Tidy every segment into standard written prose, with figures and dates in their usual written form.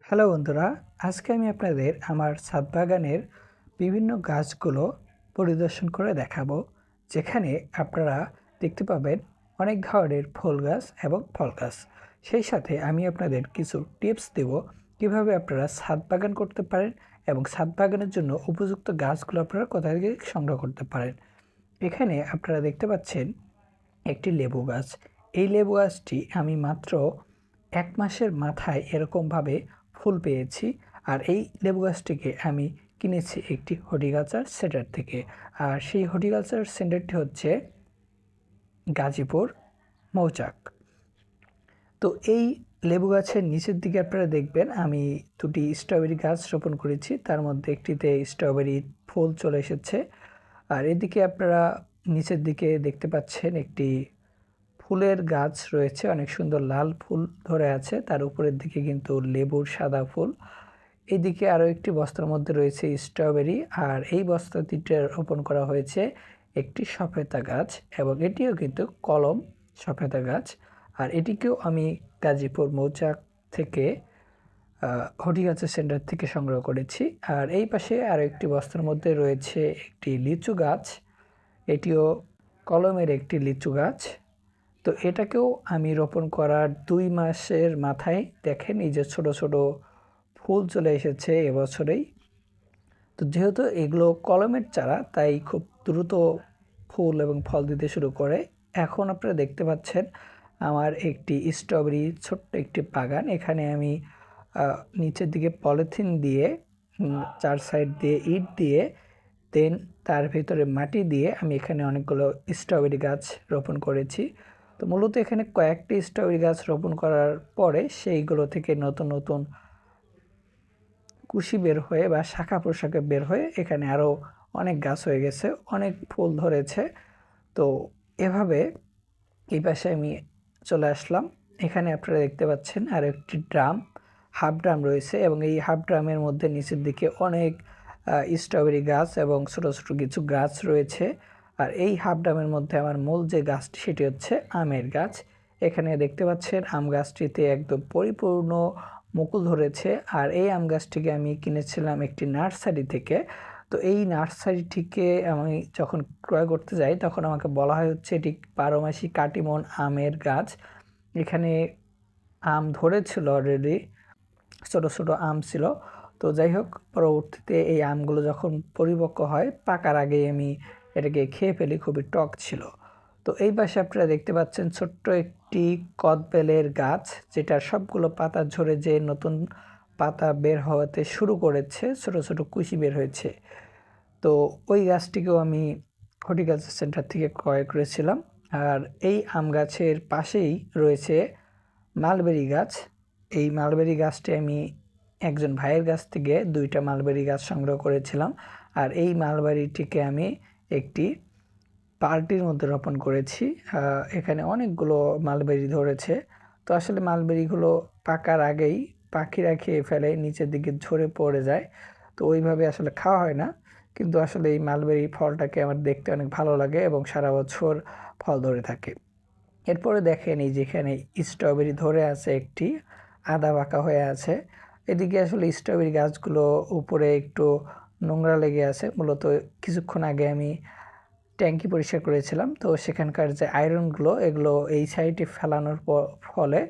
Hello বন্ধুরা, আজকে আমি আপনাদের আমার ছাদ বাগানের বিভিন্ন গাছগুলো পরিদর্শন করে দেখাবো, যেখানে আপনারা দেখতে পাবেন অনেক ধরনের ফুল গাছ এবং ফল গাছ। সেই সাথে আমি আপনাদের কিছু টিপস দেব কিভাবে আপনারা ছাদ বাগান করতে পারেন এবং ছাদ বাগানের জন্য উপযুক্ত গাছগুলো আপনারা কোথা থেকে সংগ্রহ করতে পারেন। এখানে আপনারা দেখতে পাচ্ছেন একটি লেবু গাছ। এই লেবু গাছটি আমি মাত্র ১ মাসের মাথায় এরকমভাবে ফুল পেয়েছি। আর এই লেবু গাছটিকে আমি কিনেছি একটি হর্টিকালচার সেন্টার থেকে। আর সেই হর্টিকালচার সেন্টারটি হচ্ছে গাজীপুর মৌচাক। তো এই লেবু গাছের নিচের দিকে আপনারা দেখবেন আমি দুটি স্ট্রবেরি গাছ রোপণ করেছি, তার মধ্যে একটিতে স্ট্রবেরি ফুল চলে এসেছে। আর এদিকে আপনারা নিচের দিকে দেখতে পাচ্ছেন একটি ফুলের গাছ রয়েছে, অনেক সুন্দর লাল ফুল ধরে আছে, তার উপরের দিকে কিন্তু লেবুর সাদা ফুল। এইদিকে আরও একটি বস্তার মধ্যে রয়েছে স্ট্রবেরি, আর এই বস্তাটিতে রোপণ করা হয়েছে একটি সফেদা গাছ, এবং এটিও কিন্তু কলম সফেদা গাছ। আর এটিকেও আমি গাজীপুর মৌচাক থেকে হর্টিকালচার সেন্টার থেকে সংগ্রহ করেছি। আর এই পাশে আরও একটি বস্তার মধ্যে রয়েছে একটি লিচু গাছ, এটিও কলমের একটি লিচু গাছ। তো এটাকেও আমি রোপণ করার ২ মাসের মাথায় দেখেন এই যে ছোট ছোট ফুল চলে এসেছে এবছরেই। তো যেহেতু এগুলো কলমের চারা, তাই খুব দ্রুত ফুল এবং ফল দিতে শুরু করে। এখন আপনারা দেখতে পাচ্ছেন আমার একটি স্ট্রবেরি ছোট্ট একটি বাগান। এখানে আমি নিচের দিকে পলিথিন দিয়ে, ৪ সাইড দিয়ে ইট দিয়ে, দেন তার ভিতরে মাটি দিয়ে আমি এখানে অনেকগুলো স্ট্রবেরি গাছ রোপণ করেছি। তো মূলত এখানে কয়েকটি স্ট্রবেরি গাছ রোপণ করার পরে সেইগুলো থেকে নতুন নতুন কুশি বের হয়ে বা শাখা প্রশাখা বের হয়ে এখানে আরও অনেক গাছ হয়ে গেছে, অনেক ফুল ধরেছে। তো এভাবে এই পাশে আমি চলে আসলাম। এখানে আপনারা দেখতে পাচ্ছেন আর একটি ড্রাম, হাফ ড্রাম রয়েছে, এবং এই হাফ ড্রামের মধ্যে নিচের দিকে অনেক স্ট্রবেরি গাছ এবং ছোটো ছোটো কিছু গাছ রয়েছে। আর এই হাফ ড্রামের মধ্যে আমার মূল যে গাছটি সেটি হচ্ছে আমের গাছ। এখানে দেখতে পাচ্ছেন আম গাছটিতে একদম পরিপূর্ণ মুকুল ধরেছে। আর এই আম গাছটিকে আমি কিনেছিলাম একটি নার্সারি থেকে। তো এই নার্সারিটিকে আমি যখন ক্রয় করতে যাই তখন আমাকে বলা হয় হচ্ছে এটি ১২ মাসি কাটিমন আমের গাছ। এখানে আম ধরেছিল অলরেডি, ছোটো ছোটো আম ছিল। তো যাই হোক, পরবর্তীতে এই আমগুলো যখন পরিপক্ক হয় পাকার আগেই আমি এটাকে খেয়ে ফেলি, খুবই টক ছিল। তো এই পাশে আপনারা দেখতে পাচ্ছেন ছোট্ট একটি কদবেলের গাছ, যেটার সবগুলো পাতা ঝরে যে নতুন পাতা বের হওয়াতে শুরু করেছে, ছোটো ছোটো কুশি বের হয়েছে। তো ওই গাছটিকেও আমি হর্টিকালচার সেন্টার থেকে ক্রয় করেছিলাম। আর এই আম গাছের পাশেই রয়েছে মালবেরি গাছ। এই মালবেরি গাছটি আমি একজন ভাইয়ের কাছ থেকে ২টা মালবেরি গাছ সংগ্রহ করেছিলাম। আর এই মালবেরিটিকে আমি একটি পার্টির মধ্যে রোপণ করেছি। এখানে অনেকগুলো মালবেরি ধরেছে। তো আসলে মালবেরিগুলো পাকার আগেই পাখিরা খেয়ে ফেলে, নিচের দিকে ঝরে পড়ে যায়। তো ওইভাবে আসলে খাওয়া হয় না, কিন্তু আসলে এই মালবেরি ফলটাকে আমার দেখতে অনেক ভালো লাগে এবং সারা বছর ফল ধরে থাকে। এরপরে দেখেন এই যেখানে স্ট্রবেরি ধরে আছে, একটি আধা পাকা হয়ে আছে। এদিকে আসলে স্ট্রবেরি গাছগুলো উপরে একটু নোংরা লেগে আছে, মূলত কিছুক্ষণ আগে আমি ট্যাঙ্কি পরিষ্কার করেছিলাম। তো সেখানকার যে আয়রনগুলো এগুলো এই সাইডে ফেলানোর ফলে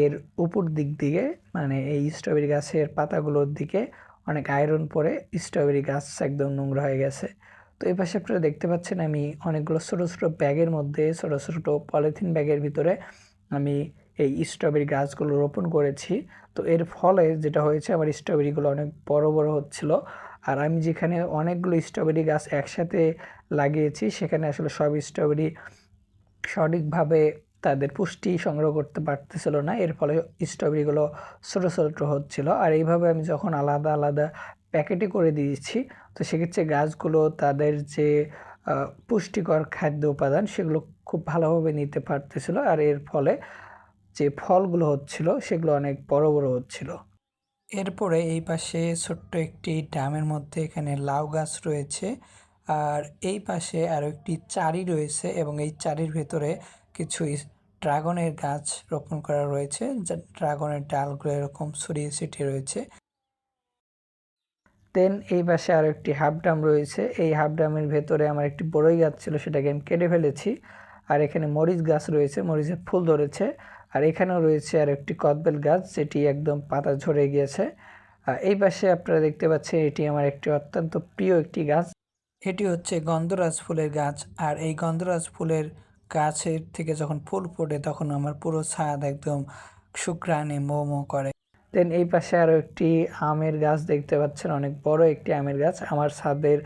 এর উপর দিক দিয়ে, মানে এই স্ট্রবেরি গাছের পাতাগুলোর দিকে অনেক আয়রন পড়ে স্ট্রবেরি গাছ একদম নোংরা হয়ে গেছে। তো এই পাশে আপনারা দেখতে পাচ্ছেন আমি অনেকগুলো ছোটো ছোটো ব্যাগের মধ্যে, ছোটো ছোটো পলিথিন ব্যাগের ভিতরে আমি এই স্ট্রবেরি গাছগুলো রোপণ করেছি। তো এর ফলে যেটা হয়েছে, আমার স্ট্রবেরিগুলো অনেক বড় বড় হচ্ছিল। আর আমি যেখানে অনেকগুলো স্ট্রবেরি গাছ একসাথে লাগিয়েছি সেখানে আসলে সব স্ট্রবেরি সঠিকভাবে তাদের পুষ্টি সংগ্রহ করতে পারতেছিল না, এর ফলে স্ট্রবেরিগুলো ছোটো ছোটো হচ্ছিল। আর এইভাবে আমি যখন আলাদা আলাদা প্যাকেটে করে দিয়েছি, তো সেক্ষেত্রে গাছগুলো তাদের যে পুষ্টিকর খাদ্য উপাদান সেগুলো খুব ভালোভাবে নিতে পারতেছিল। আর এর ফলে যে ফলগুলো হচ্ছিল সেগুলো অনেক বড় বড় হচ্ছিল। এরপরে এই পাশে ছোট্ট একটি ড্রামের মধ্যে এখানে লাউ গাছ রয়েছে। আর এই পাশে আরও একটি চারি রয়েছে, এবং এই চারির ভেতরে কিছু ড্রাগনের গাছ রোপণ করা রয়েছে, যা ড্রাগনের ডালগুলো এরকম ছড়িয়ে ছিটিয়ে রয়েছে। দেন এই পাশে আরও একটি হাফ ড্রাম রয়েছে। এই হাফ ড্রামের ভেতরে আমার একটি বড়ই গাছ ছিল, সেটাকে আমি কেটে ফেলেছি। আর এখানে মরিচ গাছ রয়েছে, মরিচের ফুল ধরেছে। আর এখানেও রয়েছে আর একটি কদবেল গাছ, যেটি একদম পাতা ঝরে গিয়েছে। এই পাশে আপনারা দেখতে পাচ্ছেন এটি আমার একটি অত্যন্ত প্রিয় একটি গাছ। এটি হচ্ছে গন্ধরাজ ফুলের গাছ। আর এই গন্ধরাজ ফুলের গাছের থেকে যখন ফুল ফোটে তখন আমার পুরো ছাদ একদম সুঘ্রাণে মো মো করে। দেন এই পাশে আরও একটি আমের গাছ দেখতে পাচ্ছেন, অনেক বড় একটি আমের গাছ, আমার ছাদের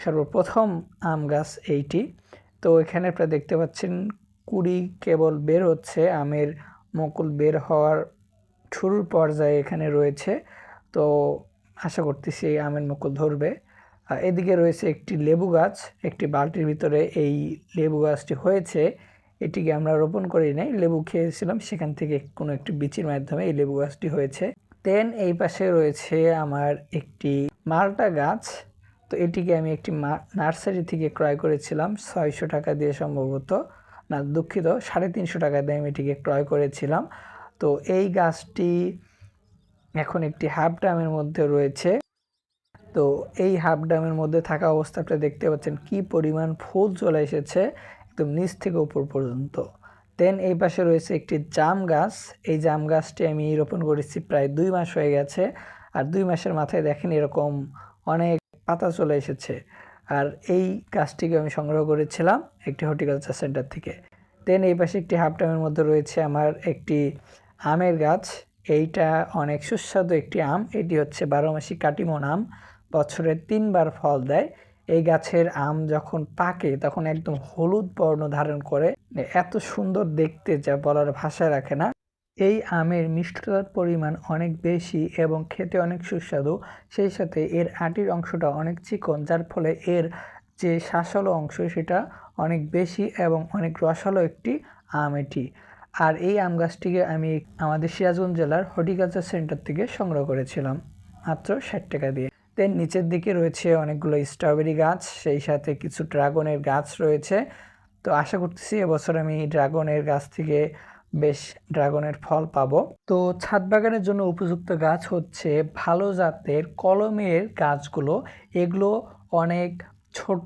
সর্বপ্রথম আম গাছ এইটি। তো এখানে আপনারা দেখতে পাচ্ছেন কুড়ি কেবল বের হচ্ছে, আমের মুকুল বের হওয়ার শুরুর পর্যায়ে এখানে রয়েছে। তো আশা করতেছি এই আমের মুকুল ধরবে। এদিকে রয়েছে একটি লেবু গাছ, একটি বালতির ভিতরে এই লেবু গাছটি হয়েছে। এটিকে আমরা রোপণ করি নাই, লেবু খেয়েছিলাম, সেখান থেকে কোনো একটি বিচির মাধ্যমে এই লেবু গাছটি হয়েছে। দেন এই পাশে রয়েছে আমার একটি মালটা গাছ। তো এটিকে আমি একটি নার্সারি থেকে ক্রয় করেছিলাম 600 টাকা দিয়ে, সম্ভবত না দুঃখিত 350 টাকা দিয়ে আমি এটিকে ক্রয় করেছিলাম। তো এই গাছটি এখন একটি হাফ ড্রামের মধ্যে রয়েছে। তো এই হাফ ড্রামের মধ্যে থাকা অবস্থাটা দেখতে পাচ্ছেন কি পরিমাণ ফুল চলে এসেছে একদম নিচ থেকে উপর পর্যন্ত। দেন এই পাশে রয়েছে একটি জাম গাছ। এই জাম গাছটি আমি রোপণ করেছি প্রায় 2 মাস হয়ে গেছে। আর 2 মাসের মাথায় দেখেন এরকম অনেক পাতা চলে এসেছে। আর এই গাছটিকে আমি সংগ্রহ করেছিলাম একটি হর্টিকালচার সেন্টার থেকে। দেন এই পাশে একটি হাফ ড্রামের মধ্যে রয়েছে আমার একটি আমের গাছ। এইটা অনেক সুস্বাদু একটি আম, এটি হচ্ছে 12 মাসি কাটিমন আম, বছরে 3 বার ফল দেয়। এই গাছের আম যখন পাকে তখন একদম হলুদ বর্ণ ধারণ করে, এত সুন্দর দেখতে যা বলার ভাষায় রাখে না। এই আমের মিষ্টতার পরিমাণ অনেক বেশি এবং খেতে অনেক সুস্বাদু, সেই সাথে এর আটির অংশটা অনেক চিকন, যার ফলে এর যে শাঁসালো অংশ সেটা অনেক বেশি এবং অনেক রসালো একটি আম এটি। আর এই আম গাছটিকে আমি আমাদের সিরাজগঞ্জ জেলার হর্টিকালচার সেন্টার থেকে সংগ্রহ করেছিলাম মাত্র 60 টাকা দিয়ে। দেন নিচের দিকে রয়েছে অনেকগুলো স্ট্রবেরি গাছ, সেই সাথে কিছু ড্রাগনের গাছ রয়েছে। তো আশা করতেছি এবছর আমি ড্রাগনের গাছ থেকে বেশ ড্রাগনের ফল পাবো। তো ছাদ বাগানের জন্য উপযুক্ত গাছ হচ্ছে ভালো জাতের কলমের গাছগুলো। এগুলো অনেক ছোট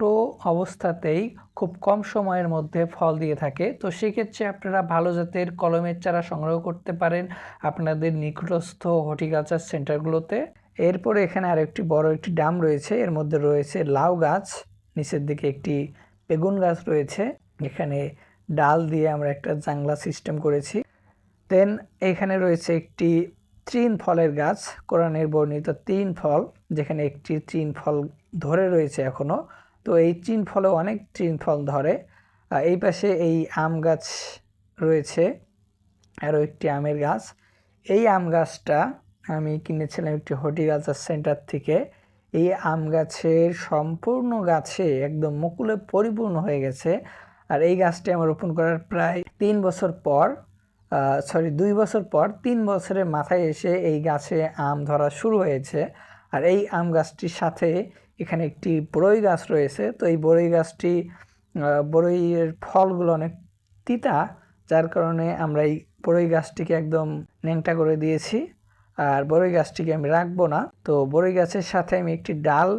অবস্থাতেই খুব কম সময়ের মধ্যে ফল দিয়ে থাকে। তো সেক্ষেত্রে আপনারা ভালো জাতের কলমের চারা সংগ্রহ করতে পারেন আপনাদের নিকটস্থ হর্টিকালচার সেন্টারগুলোতে। এরপরে এখানে আরেকটি বড় একটি ড্রাম রয়েছে, এর মধ্যে রয়েছে লাউ গাছ, নিচের দিকে একটি বেগুন গাছ রয়েছে। এখানে ডাল দিয়ে আমরা একটা জাংলা সিস্টেম করেছি। দেন এখানে রয়েছে একটি তৃণ ফলের গাছ, কোরআনের বর্ণিত 3 ফল, যেখানে একটি তৃণ ফল ধরে রয়েছে এখনো। তো এই তৃণ ফলে অনেক তৃণ ফল ধরে। এই পাশে এই আম গাছ রয়েছে, আরও একটি আমের গাছ। এই আম গাছটা আমি কিনেছিলাম একটি হর্টিকালচার সেন্টার থেকে। এই আম গাছের সম্পূর্ণ গাছে একদম মুকুলে পরিপূর্ণ হয়ে গেছে। আর এই গাছটি আমার রোপণ করার প্রায় 3 বছর পর, 2 বছর পর 3 বছরের মাথায় এসে এই গাছে আম ধরা শুরু হয়েছে। আর এই আম গাছটির সাথে এখানে একটি বড়ই গাছ রয়েছে। তো এই বড়ই গাছটি বড়ইয়ের ফলগুলো অনেক তিতা, যার কারণে আমরা এই বড়ই গাছটিকে একদম ন্যাংটা করে দিয়েছি। আর বড়ই গাছটিকে আমি রাখবো না। তো বড়ই গাছের সাথে আমি একটি ডাল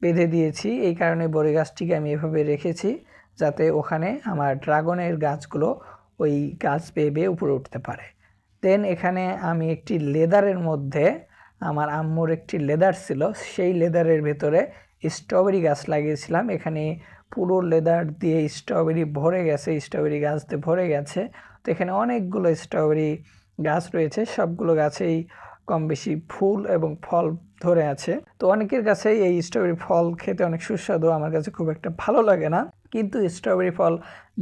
বেঁধে দিয়েছি, এই কারণে বড়ই গাছটিকে আমি এভাবে রেখেছি যাতে ওখানে আমার ড্রাগনের গাছগুলো ওই গাছ বেয়ে বেয়ে উপরে উঠতে পারে। দেন এখানে আমি একটি লেদারের মধ্যে, আমার আম্মুর একটি লেদার ছিল, সেই লেদারের ভেতরে স্ট্রবেরি গাছ লাগিয়েছিলাম। এখানে পুরো লেদার দিয়ে স্ট্রবেরি ভরে গেছে, স্ট্রবেরি গাছ দিয়ে ভরে গেছে। তো এখানে অনেকগুলো স্ট্রবেরি গাছ রয়েছে, সবগুলো গাছেই কম বেশি ফুল এবং ফল ধরে আছে। তো অনেকের কাছেই এই স্ট্রবেরি ফল খেতে অনেক সুস্বাদু, আমার কাছে খুব একটা ভালো লাগে না, কিন্তু স্ট্রবেরি ফল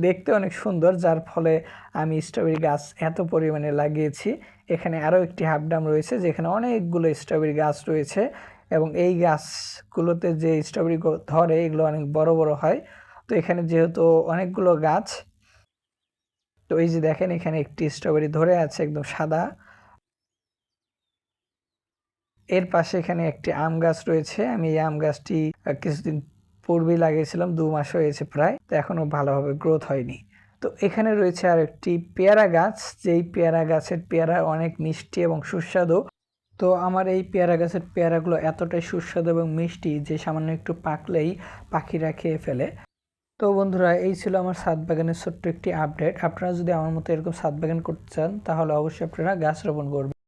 দেখতে অনেক সুন্দর, যার ফলে আমি স্ট্রবেরি গাছ এত পরিমাণে লাগিয়েছি। এখানে আরও একটি হাফ ড্রাম রয়েছে যেখানে অনেকগুলো স্ট্রবেরি গাছ রয়েছে এবং এই গাছগুলোতে যে স্ট্রবেরি ধরে এগুলো অনেক বড় বড় হয়। তো এখানে যেহেতু অনেকগুলো গাছ, তো এই যে দেখেন এখানে একটি স্ট্রবেরি ধরে আছে একদম সাদা। এর পাশে এখানে একটি আম গাছ রয়েছে, আমি এই আম গাছটি কিছুদিন পূর্বেই লাগিয়েছিলাম, 2 মাস হয়েছে প্রায়, তো এখনো ভালোভাবে গ্রোথ হয়নি। তো এখানে রয়েছে আর একটি পেয়ারা গাছ, যেই পেয়ারা গাছের পেয়ারা অনেক মিষ্টি এবং সুস্বাদু। তো আমার এই পেয়ারা গাছের পেয়ারাগুলো এতটাই সুস্বাদু এবং মিষ্টি যে সামান্য একটু পাকলেই পাখিরা খেয়ে ফেলে। তো বন্ধুরা, এই ছিল আমার ছাদ বাগানের ছোট্ট একটি আপডেট। আপনারা যদি আমার মতো এরকম ছাদ বাগান করতে চান তাহলে অবশ্যই আপনারা গাছ রোপণ করবেন।